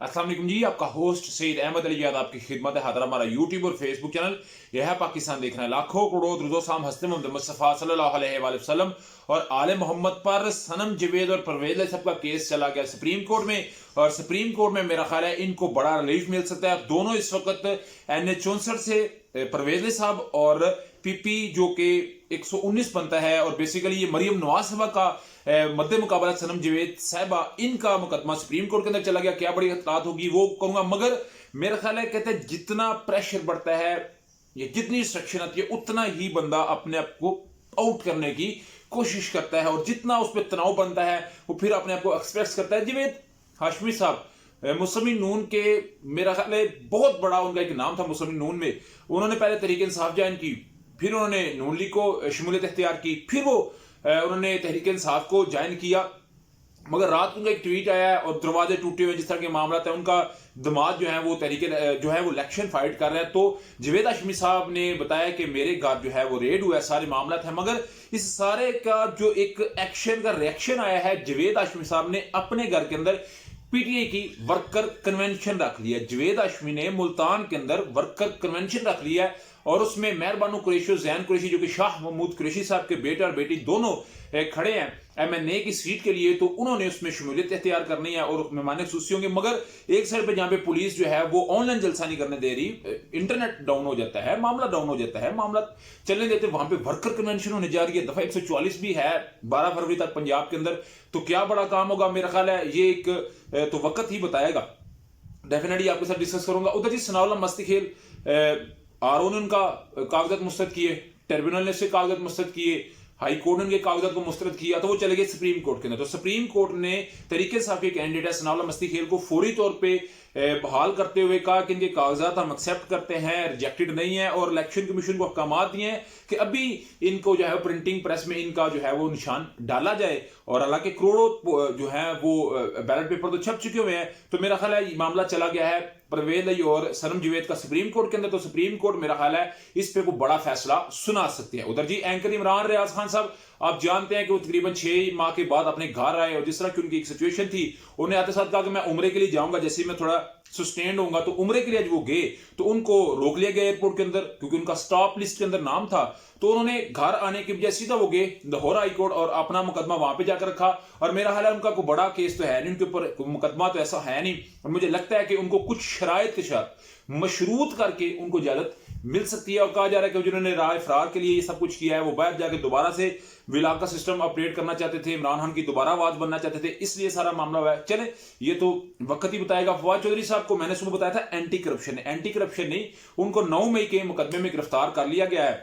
अस्सलाम वालेकुम जी, आपका होस्ट सईद अहमद अली याद आपकी खिदमत है। हादर हमारा यूट्यूब और फेसबुक चैनल यह है पाकिस्तान देखना है। लाखों करोड़ दुरूद साम हस्ते मोहम्मद मुस्तफ़ा सल्लल्लाहु अलैहि वसल्लम और आले मोहम्मद पर सनम जवेद और परवेज सब का केस चला गया सुप्रीम कोर्ट में। और सुप्रीम कोर्ट में मेरा ख्याल है इनको बड़ा रिलीफ मिल सकता है। दोनों इस वक्त NH 64 से परवेज साहब और PP जो कि 119 बनता है, और बेसिकली ये मरियम नवाज साहबा का मद्दे मुकाबला सनम जवेद साहिबा, इनका मुकदमा सुप्रीम कोर्ट के अंदर चला गया। क्या बड़ी हताहत होगी वो कहूंगा, मगर मेरा ख्याल है कहते हैं जितना प्रेशर बढ़ता है या जितनी रिस्ट्रिक्शन आती है उतना ही बंदा अपने आप को आउट करने की कोशिश करता है, और जितना उस पर तनाव बनता है वो फिर अपने आप को एक्सप्रेस करता है। जवेद हाशमी साहब मुस्लिम नून के, मेरा ख्याल है बहुत बड़ा उनका एक नाम था मुस्लिम नून में। उन्होंने पहले तहरीक इंसाफ ज्वाइन की, फिर उन्होंने नून लीग को शमूलियत इख्तियार की, फिर वो उन्होंने तहरीक इंसाफ को ज्वाइन किया। मगर रात उनका एक ट्वीट आया है और दरवाजे टूटे हुए जिस तरह के मामला है, उनका दामाद जो है वो तहरीक जो है वो इलेक्शन फाइट कर रहे हैं। तो जवेद हाशमी साहब ने बताया कि मेरे घर जो है वो रेड हुआ है, सारे मामला है। मगर इस सारे का जो एक एक्शन का रिएक्शन आया है, जवेद हाशमी साहब ने अपने घर के अंदर PTI की वर्कर कन्वेंशन रख लिया। जवेद हाशमी ने मुल्तान के अंदर वर्कर कन्वेंशन रख लिया है, और उसमें मेहरबानू कुरैशी और जैन कुरैशी जो कि शाह महमूद कुरैशी साहब के बेटे और बेटी दोनों खड़े हैं MNA की सीट के लिए। तो उन्होंने उसमें शमूलियत इख्तियार करनी है और मेहमान खुसूसी होंगे। मगर एक साइड पे जहां पे पुलिस जो है वो ऑनलाइन जलसा नहीं करने दे रही, इंटरनेट डाउन हो जाता है, मामला डाउन हो जाता है, मामला चलने देते, वहां पे वर्कर कन्वेंशन होने जा रही है। दफा 144 भी है 12 फरवरी तक पंजाब के अंदर। तो क्या बड़ा काम होगा, मेरा ख्याल है ये एक तो वक्त ही बताएगा। डेफिनेटली आपके साथ डिस्कस करूंगा। उधर जी सनाउल्ला मस्ती खेल, RO ने उनका कागजात मुस्तरद किए, ट्रिब्यूनल ने उससे कागजात मुस्तरद किए, हाई कोर्ट ने उनके कागजात को मुस्तरद किया, तो वो चले गए सुप्रीम कोर्ट के अंदर। तो सुप्रीम कोर्ट ने तरीके साहब के कैंडिडेट है सनाउल्ला मस्ती खेल को फौरी तौर पे बहाल करते हुए कहा कि इनके कागजात हम एक्सेप्ट करते हैं, रिजेक्टेड नहीं है, और इलेक्शन कमीशन को अहकामात दिए हैं कि अभी इनको जो है प्रिंटिंग प्रेस में इनका जो है वो निशान डाला जाए। और हालांकि करोड़ों जो है वो बैलेट पेपर तो छप चुके हुए हैं। तो मेरा ख्याल है मामला चला गया है परवेज अली और सनम जवेद का सुप्रीम कोर्ट के अंदर। तो सुप्रीम कोर्ट मेरा ख्याल है इस पे को बड़ा फैसला सुना सकती है। उधर जी एंकर इमरान रियाज खान साहब, आप जानते हैं कि वो तकरीबन 6 माह के बाद अपने घर आए, और जिस तरह की उनकी एक सिचुएशन थी, उन्हें आते साथ कहा कि मैं उम्रे के लिए जाऊंगा, जैसे ही मैं थोड़ा सस्टेन्ड होऊंगा। तो उम्रे के लिए आज वो गए तो उनको रोक लिया गया एयरपोर्ट के अंदर, क्योंकि उनका स्टॉप लिस्ट के अंदर नाम था। तो उन्होंने घर आने के बजाय सीधा वो गए लाहौर हाई कोर्ट और अपना मुकदमा वहां पे जाकर रखा। और मेरा हाल है उनका कोई बड़ा केस तो है नहीं, उनके ऊपर मुकदमा तो ऐसा है नहीं, और मुझे लगता है कि उनको कुछ शराइत के साथ मशरूत करके उनको इजाजत मिल सकती है। और कहा जा रहा है कि जिन्होंने राय फरार के लिए ये सब कुछ किया है वो बाहर जाके दोबारा से विलाग का सिस्टम अपडेट करना चाहते थे, इमरान खान की दोबारा आवाज बनना चाहते थे, इसलिए सारा मामला हुआ है। चले ये तो वक्त ही बताएगा। फवाद चौधरी साहब को मैंने सुबह बताया था एंटी करप्शन नहीं, उनको 9 मई के मुकदमे में गिरफ्तार कर लिया गया है।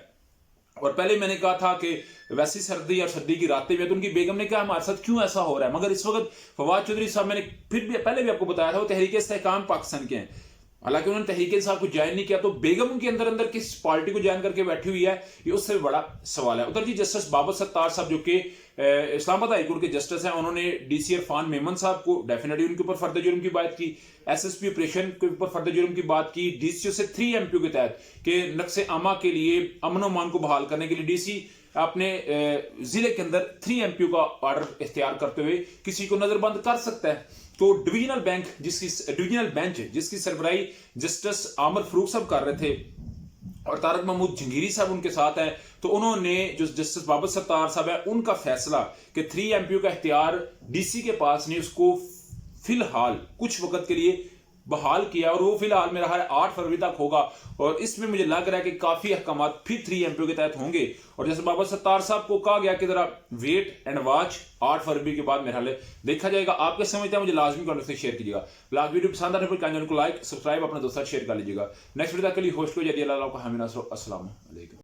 और पहले मैंने कहा था कि वैसी सर्दी और सर्दी की रातें भी, तो उनकी बेगम ने कहा हमारे साथ क्यों ऐसा हो रहा है। मगर इस वक्त फवाद चौधरी साहब, मैंने फिर भी पहले भी आपको बताया था, वो तहरीक इस्तेहकाम पाकिस्तान के हैं। हालांकि उन्होंने तहरीक इंसाफ को ज्वाइन नहीं किया, तो बेगम उनके अंदर अंदर किस पार्टी को ज्वाइन करके बैठी हुई है, ये उससे भी बड़ा सवाल है। उधर जी जस्टिस बाबर सत्तार साहब जो कि इस्लामाबाद हाईकोर्ट के जस्टिस हैं, उन्होंने DC इरफान मेमन साहब को डेफिनेटली उनके ऊपर फर्द जुर्म की बात की, SSP ऑपरेशन के ऊपर फर्द जुर्म की बात की, DCO से 3 MPO के तहत कि नक्शे आमा के लिए अमन अमान को बहाल करने के लिए DC अपने जिले के अंदर 3 MPO का ऑर्डर इख्तियार करते हुए किसी को नजरबंद कर सकता है। तो डिवीजनल बेंच जिसकी सरबराही जस्टिस आमर फरूक साहब कर रहे थे और तारक महमूद जंगीरी साहब उनके साथ हैं, तो उन्होंने जो जस्टिस बाबर सत्तार साहब है उनका फैसला कि 3 MPO का इख्तियार DC के पास नहीं, उसको फिलहाल कुछ वक्त के लिए बहाल किया, और वो फिलहाल मेरा ख्याल 8 फरवरी तक होगा। और इसमें मुझे लग रहा है कि काफी अहकामात फिर 3 MPO के तहत होंगे। और जैसे बाबर सत्तार साहब को कहा गया कि जरा वेट एंड वॉच, 8 फरवरी के बाद मेरा ख्याल देखा जाएगा। आपके समझते हैं, मुझे लाजमी कमेंट से शेयर कीजिएगा। वीडियो पसंद आने पर चैनल को लाइक सब्सक्राइब अपने दोस्तों शेयर कर लीजिएगा। नेक्स्ट वीडियो तक के लिए होस्ट को जरिए अल्लाह को हमीना अस्सलाम वालेकुम।